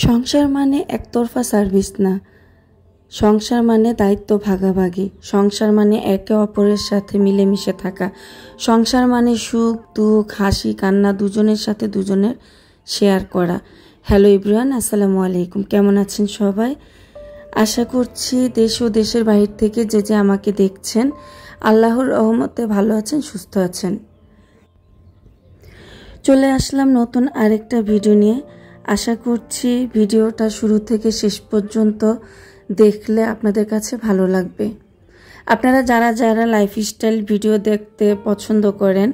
সংসার মানে একতরফা সার্ভিস না, সংসার মানে দায়িত্ব ভাগাভাগি, সংসার মানে একে অপরের সাথে মিলেমিশে থাকা, সংসার মানে সুখ দুঃখ হাসি কান্না দুজনের সাথে দুজনের শেয়ার করা। হ্যালো এভরিওয়ান, আসসালামু আলাইকুম। কেমন আছেন সবাই? আশা করছি দেশ ও দেশের বাহির থেকে যে আমাকে দেখছেন আল্লাহর রহমতে ভালো আছেন, সুস্থ আছেন। চলে আসলাম নতুন আরেকটা ভিডিও নিয়ে। আশা করছি ভিডিওটা শুরু থেকে শেষ পর্যন্ত দেখলে আপনাদের কাছে ভালো লাগবে। আপনারা যারা লাইফস্টাইল ভিডিও দেখতে পছন্দ করেন,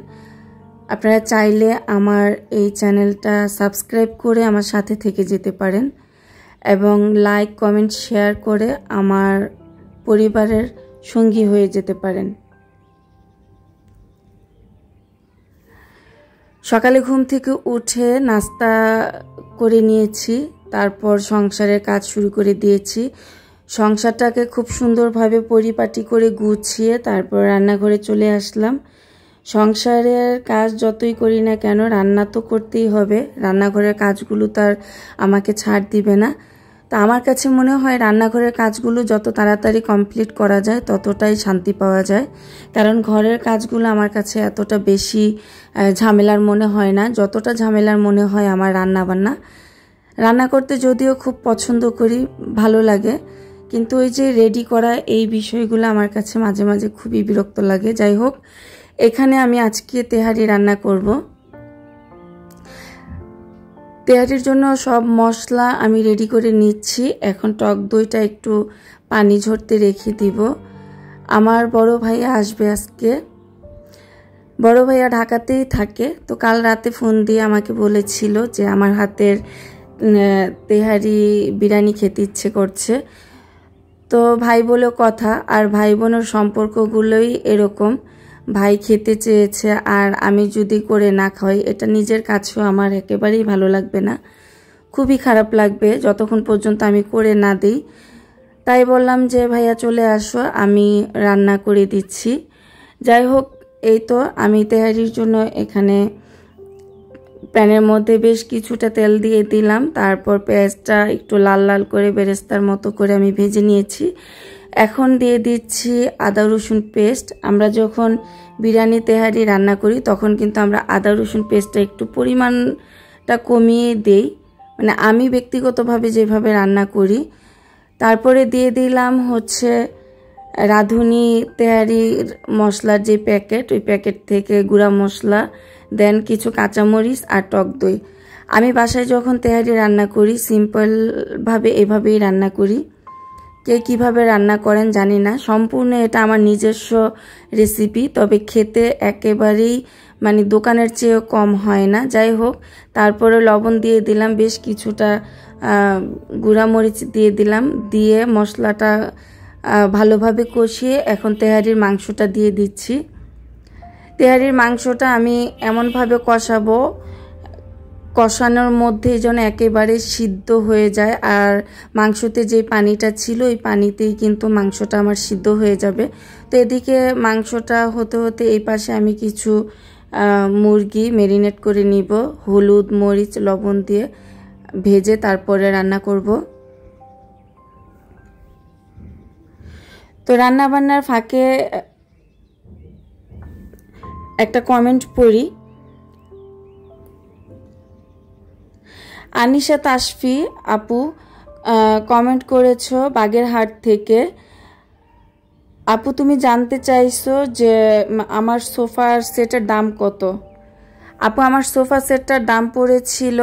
আপনারা চাইলে আমার এই চ্যানেলটা সাবস্ক্রাইব করে আমার সাথে থেকে যেতে পারেন এবং লাইক কমেন্ট শেয়ার করে আমার পরিবারের সঙ্গী হয়ে যেতে পারেন। সকালে ঘুম থেকে উঠে নাস্তা করে নিয়েছি, তারপর সংসারের কাজ শুরু করে দিয়েছি। সংসারটাকে খুব সুন্দরভাবে পরিপাটি করে গুছিয়ে তারপর রান্নাঘরে চলে আসলাম। সংসারের কাজ যতই করি না কেন রান্না তো করতেই হবে, রান্নাঘরের কাজগুলো তার আমাকে ছাড় দিবে না। তা আমার কাছে মনে হয় রান্নাঘরের কাজগুলো যত তাড়াতাড়ি কমপ্লিট করা যায় ততটাই শান্তি পাওয়া যায়, কারণ ঘরের কাজগুলো আমার কাছে এতটা বেশি ঝামেলার মনে হয় না যতটা ঝামেলার মনে হয় আমার রান্না করতে। যদিও খুব পছন্দ করি, ভালো লাগে, কিন্তু ওই যে রেডি করা এই বিষয়গুলো আমার কাছে মাঝে মাঝে খুবই বিরক্ত লাগে। যাই হোক, এখানে আমি আজকে তেহারি রান্না করব। তেহারির জন্য সব মশলা আমি রেডি করে নিচ্ছি। এখন টক দইটা একটু পানি ঝরতে রেখে দিব। আমার বড় ভাইয়া আসবে আজকে। বড় ভাইয়া ঢাকাতেই থাকে, তো কাল রাতে ফোন দিয়ে আমাকে বলেছিল যে আমার হাতের তেহারি বিরিয়ানি খেতে ইচ্ছে করছে। তো ভাই বলে কথা, আর ভাই বোনের সম্পর্কগুলোই এরকম। ভাই খেতে চেয়েছে আর আমি যদি করে না খাই এটা নিজের কাছেও আমার একেবারেই ভালো লাগবে না, খুবই খারাপ লাগবে যতক্ষণ পর্যন্ত আমি করে না দিই। তাই বললাম যে ভাইয়া চলে আসো, আমি রান্না করে দিচ্ছি। যাই হোক, এই তো আমি তেহারির জন্য এখানে প্যানের মধ্যে বেশ কিছুটা তেল দিয়ে দিলাম, তারপর পেঁয়াজটা একটু লাল লাল করে বেরেস্তার মতো করে আমি ভেজে নিয়েছি। এখন দিয়ে দিচ্ছি আদা রসুন পেস্ট। আমরা যখন বিরিয়ানি তেহারি রান্না করি তখন কিন্তু আমরা আদা রসুন পেস্টটা একটু পরিমাণটা কমিয়ে দেই, মানে আমি ব্যক্তিগতভাবে যেভাবে রান্না করি। তারপরে দিয়ে দিলাম হচ্ছে রাঁধুনি তেহারির মশলার যে প্যাকেট, ওই প্যাকেট থেকে গুঁড়া মশলা, দেন কিছু কাঁচামরিচ আর টক দই। আমি বাসায় যখন তেহারি রান্না করি সিম্পলভাবে এভাবেই রান্না করি। কে কিভাবে রান্না করেন জানি না, সম্পূর্ণ এটা আমার নিজস্ব রেসিপি, তবে খেতে একেবারেই মানে দোকানের চেয়েও কম হয় না। যাই হোক, তারপরে লবণ দিয়ে দিলাম, বেশ কিছুটা গুঁড়া মরিচ দিয়ে দিলাম, দিয়ে মশলাটা ভালোভাবে কষিয়ে এখন তেহারির মাংসটা দিয়ে দিচ্ছি। তেহারির মাংসটা আমি এমনভাবে কষাবো কষানোর মধ্যে যেন একেবারে সিদ্ধ হয়ে যায়, আর মাংসতে যে পানিটা ছিল ওই পানিতেই কিন্তু মাংসটা আমার সিদ্ধ হয়ে যাবে। তো এদিকে মাংসটা হতে হতে এই পাশে আমি কিছু মুরগি ম্যারিনেট করে নিব, হলুদ মরিচ লবণ দিয়ে ভেজে তারপরে রান্না করব। তো রান্না বান্নার ফাঁকে একটা কমেন্ট পড়ি। আনিশা তাসফি আপু কমেন্ট করেছো বাগেরহাট থেকে। আপু, তুমি জানতে চাইছো যে আমার সোফার সেটের দাম কত? আপু, আমার সোফা সেটটার দাম পড়েছিল,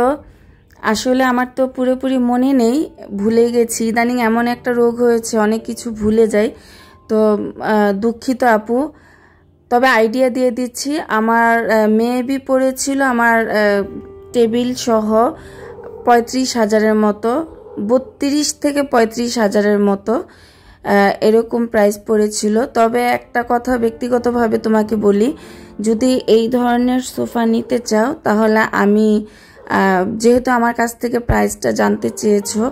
আসলে আমার তো পুরোপুরি মনে নেই, ভুলে গেছি। ইদানিং এমন একটা রোগ হয়েছে অনেক কিছু ভুলে যাই, তো দুঃখিত আপু। তবে আইডিয়া দিয়ে দিচ্ছি, আমার মেবি পড়েছিল আমার টেবিল সহ 35,000-এর মতো, 32 থেকে 35,000-এর মতো এরকম প্রাইস পড়েছিল। তবে একটা কথা ব্যক্তিগতভাবে তোমাকে বলি, যদি এই ধরনের সোফা নিতে চাও তাহলে আমি যেহেতু আমার কাছ থেকে প্রাইসটা জানতে চেয়েছো,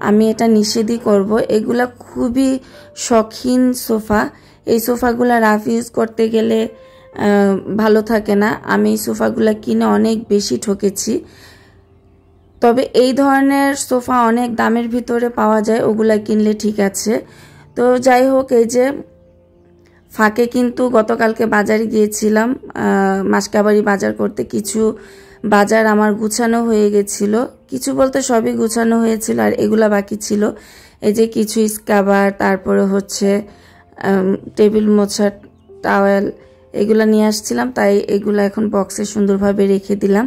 আমি এটা নিষেধই করব। এগুলা খুবই শৌখিন সোফা, এই সোফাগুলা রাফ ইউজ করতে গেলে ভালো থাকে না। আমি এই সোফাগুলা কিনে অনেক বেশি ঠকেছি। তবে এই ধরনের সোফা অনেক দামের ভিতরে পাওয়া যায়, ওগুলা কিনলে ঠিক আছে। তো যাই হোক, এই যে ফাঁকে কিন্তু গতকালকে বাজারে গিয়েছিলাম মাসকাবাড়ি বাজার করতে। কিছু বাজার আমার গুছানো হয়ে গেছিল, কিছু বলতে সবই গুছানো হয়েছিল, আর এগুলা বাকি ছিল। এই যে কিছু স্কাবার, তারপরে হচ্ছে টেবিল মোছার টাওয়েল, এগুলা নিয়ে আসছিলাম, তাই এগুলা এখন বক্সে সুন্দরভাবে রেখে দিলাম।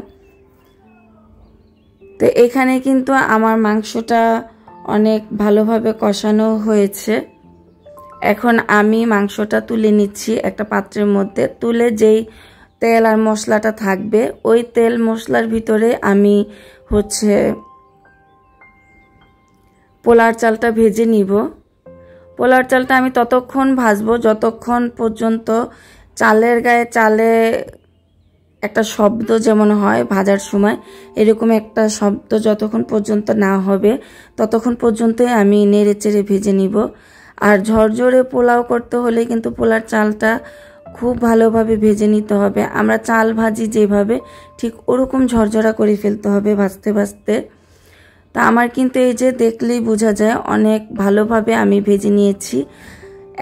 তো এখানে কিন্তু আমার মাংসটা অনেক ভালোভাবে কষানো হয়েছে। এখন আমি মাংসটা তুলে নিচ্ছি একটা পাত্রের মধ্যে। তুলে যেই তেল আর মশলাটা থাকবে, ওই তেল মশলার ভিতরে আমি হচ্ছে পোলার চালটা ভেজে নিব। পোলার চালটা আমি ততক্ষণ ভাজবো যতক্ষণ পর্যন্ত চালের গায়ে চালে একটা শব্দ যেমন হয় ভাজার সময়, এরকম একটা শব্দ যতক্ষণ পর্যন্ত না হবে ততক্ষণ পর্যন্তই আমি নেড়ে চেড়ে ভেজে নিব। আর ঝরঝরে পোলাও করতে হলে কিন্তু পোলার চালটা খুব ভালোভাবে ভেজে নিতে হবে। আমরা চাল ভাজি যেভাবে, ঠিক ওরকম ঝরঝরা করে ফেলতে হবে ভাজতে ভাজতে। তা আমার কিন্তু এই যে দেখলেই বোঝা যায় অনেক ভালোভাবে আমি ভেজে নিয়েছি।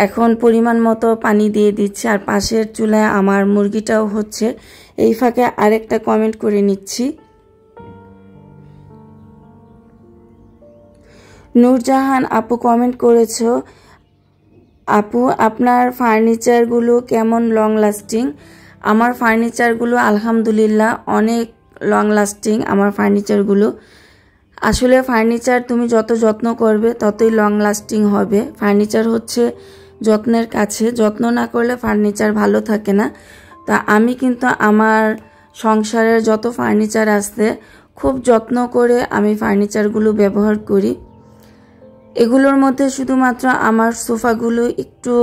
এখন পরিমাণ মতো পানি দিয়ে দিচ্ছি, আর পাশের চুলায় আমার মুরগিটাও হচ্ছে। এই ফাঁকে আরেকটা কমেন্ট করে নিচ্ছি। নূরজাহান আপু কমেন্ট করেছো, আপু আপনার ফার্নিচারগুলো কেমন লং লাস্টিং? আমার ফার্নিচারগুলো আলহামদুলিল্লাহ অনেক লং লাস্টিং। আমার ফার্নিচারগুলো আসলে, ফার্নিচার তুমি যত যত্ন করবে ততই লং লাস্টিং হবে। ফার্নিচার হচ্ছে যত্নের কাছে, যত্ন না করলে ফার্নিচার ভালো থাকে না। তা আমি কিন্তু আমার সংসারের যত ফার্নিচার আছে খুব যত্ন করে আমি ফার্নিচারগুলো ব্যবহার করি। এগুলোর মধ্যে শুধুমাত্র আমার সোফাগুলো একটু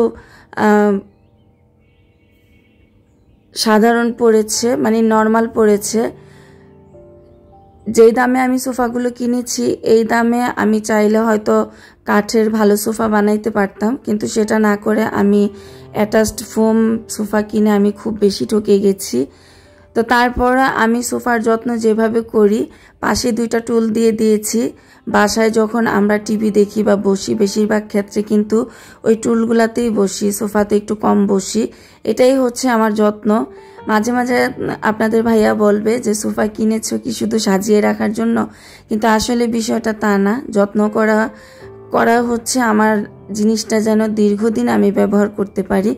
সাধারণ পড়েছে, মানে নর্মাল পড়েছে। যেই দামে আমি সোফাগুলো কিনেছি এই দামে আমি চাইলে হয়তো কাঠের ভালো সোফা বানাইতে পারতাম, কিন্তু সেটা না করে আমি অ্যাটাচড ফোম সোফা কিনে আমি খুব বেশি ঠকে গেছি। তো তারপর আমি সোফার যত্ন যেভাবে করি, পাশে দুইটা টুল দিয়ে দিয়েছি। বাসায় যখন আমরা টিভি দেখি বা বসি, বেশিরভাগ ক্ষেত্রে কিন্তু ওই টুলগুলাতেই বসি, সোফাতে একটু কম বসি। এটাই হচ্ছে আমার যত্ন। মাঝে মাঝে আপনাদের ভাইয়া বলবে যে সোফা কিনেছো কি শুধু সাজিয়ে রাখার জন্য, কিন্তু আসলে বিষয়টা তা না। যত্ন করা হচ্ছে আমার জিনিসটা যেন দীর্ঘদিন আমি ব্যবহার করতে পারি।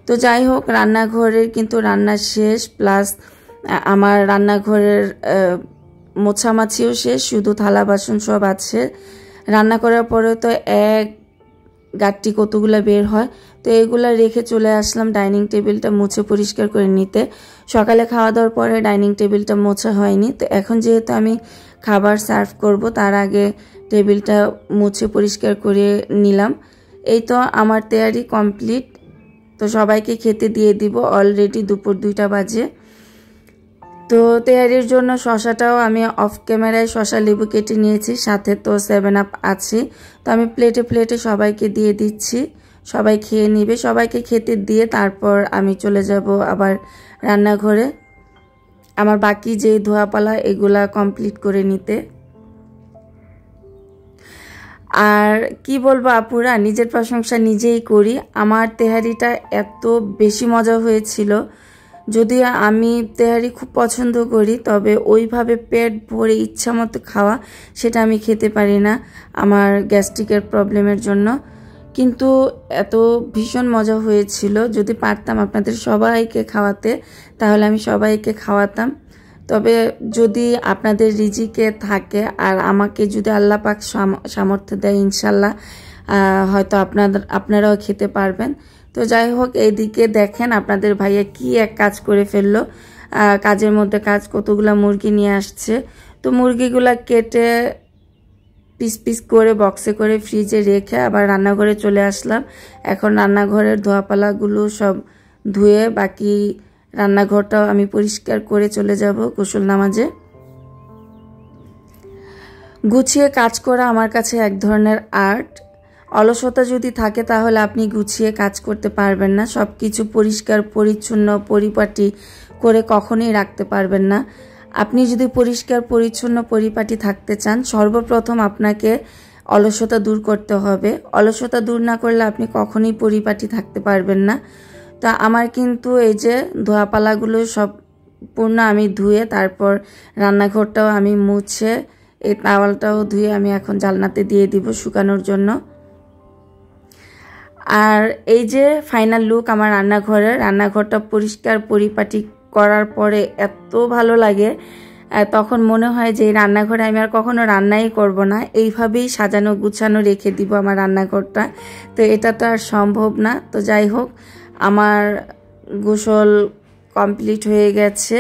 তো যাই হোক, রান্নাঘরের কিন্তু রান্না শেষ, প্লাস আমার রান্নাঘরের মোছামাছিও শেষ, শুধু থালা বাসন সব আছে। রান্না করার পরে তো এক গাঁটটি কতগুলো বের হয়, তো এগুলা রেখে চলে আসলাম ডাইনিং টেবিলটা মুছে পরিষ্কার করে নিতে। সকালে খাওয়া দাওয়ার পরে ডাইনিং টেবিলটা মোছা হয়নি, তো এখন যেহেতু আমি খাবার সার্ভ করব তার আগে টেবিলটা মুছে পরিষ্কার করে নিলাম। এই তো আমার তৈয়ারি কমপ্লিট। তো সবাইকে খেতে দিয়ে দিব, অলরেডি দুপুর 2টা বাজে। তো তৈয়ারির জন্য শশাটাও আমি অফ ক্যামেরায় শশা লেবু কেটে নিয়েছি, সাথে তো 7 আপ আছে। তো আমি প্লেটে প্লেটে সবাইকে দিয়ে দিচ্ছি, সবাই খেয়ে নিবে। সবাইকে খেতে দিয়ে তারপর আমি চলে যাব আবার রান্নাঘরে আমার বাকি যে ধোয়াপালা এগুলা কমপ্লিট করে নিতে। আর কি বলবো আপুরা, নিজের প্রশংসা নিজেই করি। আমার তেহারিটা এত বেশি মজা হয়েছিল। যদিও আমি তেহারি খুব পছন্দ করি, তবে ওইভাবে পেট ভরে ইচ্ছা মতো খাওয়া সেটা আমি খেতে পারি না আমার গ্যাস্ট্রিকের প্রবলেমের জন্য। কিন্তু এত ভীষণ মজা হয়েছিল। যদি পারতাম আপনাদের সবাইকে খাওয়াতে তাহলে আমি সবাইকে খাওয়াতাম। তবে যদি আপনাদের রিজিকে থাকে আর আমাকে যদি আল্লাহ পাক সামর্থ্য দেয়, ইনশাল্লাহ হয়তো আপনারাও খেতে পারবেন। তো যাই হোক, এইদিকে দেখেন আপনাদের ভাইয়া কি এক কাজ করে ফেললো। কাজের মধ্যে কাজ, কতগুলা মুরগি নিয়ে আসছে। তো মুরগিগুলা কেটে পিস পিস করে বক্সে করে ফ্রিজে রেখে আবার রান্নাঘরে চলে আসলাম। এখন রান্নাঘরের ধোয়াপালাগুলো সব ধুয়ে বাকি রান্নাঘরটাও আমি পরিষ্কার করে চলে যাব গোসল নামাজে। গুছিয়ে কাজ করা আমার কাছে এক ধরনের আর্ট। অলসতা যদি থাকে তাহলে আপনি গুছিয়ে কাজ করতে পারবেন না, সব কিছু পরিষ্কার পরিচ্ছন্ন পরিপাটি করে কখনোই রাখতে পারবেন না। আপনি যদি পরিষ্কার পরিচ্ছন্ন পরিপাটি থাকতে চান, সর্বপ্রথম আপনাকে অলসতা দূর করতে হবে। অলসতা দূর না করলে আপনি কখনোই পরিপাটি থাকতে পারবেন না। তো আমার কিন্তু এই যে ধোয়াপালাগুলো সম্পূর্ণ আমি ধুয়ে, তারপর রান্নাঘরটাও আমি মুছে, এই তাওয়ালটাও ধুয়ে আমি এখন জালনাতে দিয়ে দিব শুকানোর জন্য। আর এই যে ফাইনাল লুক আমার রান্নাঘরের। রান্নাঘরটা পরিষ্কার পরিপাটি করার পরে এত ভালো লাগে, তখন মনে হয় যে এই রান্নাঘরে আমি আর কখনো রান্নাই করব না, এইভাবেই সাজানো গুছানো রেখে দিব আমার রান্নাঘরটা। তো এটা তো আর সম্ভব না। তো যাই হোক, আমার গোসল কমপ্লিট হয়ে গেছে।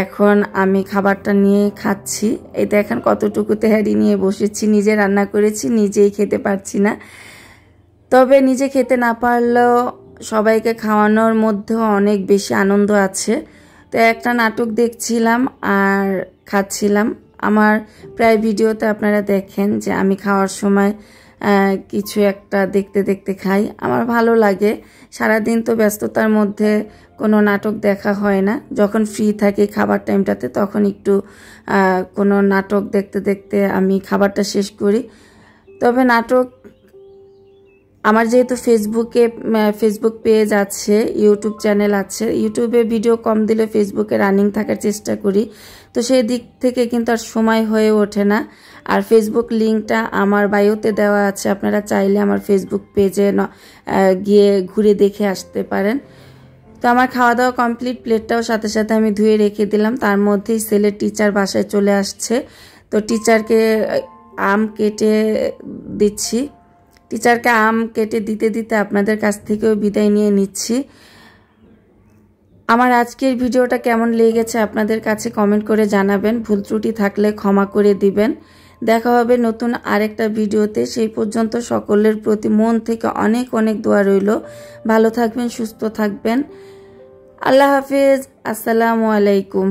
এখন আমি খাবারটা নিয়ে খাচ্ছি। এই দেখেন কতটুকু তেহারি নিয়ে বসেছি, নিজে রান্না করেছি, নিজেই খেতে পারছি না। তবে নিজে খেতে না পারলেও সবাইকে খাওয়ানোর মধ্যেও অনেক বেশি আনন্দ আছে। তো একটা নাটক দেখছিলাম আর খাচ্ছিলাম। আমার প্রায় ভিডিওতে আপনারা দেখেন যে আমি খাওয়ার সময় কিছু একটা দেখতে দেখতে খাই। আমার ভালো লাগে। সারাদিন তো ব্যস্ততার মধ্যে কোনো নাটক দেখা হয় না। যখন ফ্রি থাকি খাবার টাইমটাতে, তখন একটু কোনো নাটক দেখতে দেখতে আমি খাবারটা শেষ করি। তবে নাটক আমার যেহেতু ফেসবুক পেজ আছে, ইউটিউব চ্যানেল আছে, ইউটিউবে ভিডিও কম দিলে ফেসবুকে রানিং থাকার চেষ্টা করি। তো সেই দিক থেকে কিন্তু আর সময় হয়ে ওঠে না। আর ফেসবুক লিঙ্কটা আমার বায়োতে দেওয়া আছে, আপনারা চাইলে আমার ফেসবুক পেজে গিয়ে ঘুরে দেখে আসতে পারেন। তো আমার খাওয়া দাওয়া কমপ্লিট, প্লেটটাও সাথে সাথে আমি ধুয়ে রেখে দিলাম। তার মধ্যেই ছেলের টিচার বাসায় চলে আসছে। তো টিচারকে আম কেটে দিচ্ছি। টিচারকে আম কেটে দিতে দিতে আপনাদের কাছ থেকেও বিদায় নিয়ে নিচ্ছি। আমার আজকের ভিডিওটা কেমন লেগেছে আপনাদের কাছে কমেন্ট করে জানাবেন। ভুল ত্রুটি থাকলে ক্ষমা করে দিবেন। দেখা হবে নতুন আরেকটা ভিডিওতে। সেই পর্যন্ত সকলের প্রতি মন থেকে অনেক অনেক দোয়া রইল। ভালো থাকবেন, সুস্থ থাকবেন। আল্লাহ হাফেজ। আসসালামু আলাইকুম।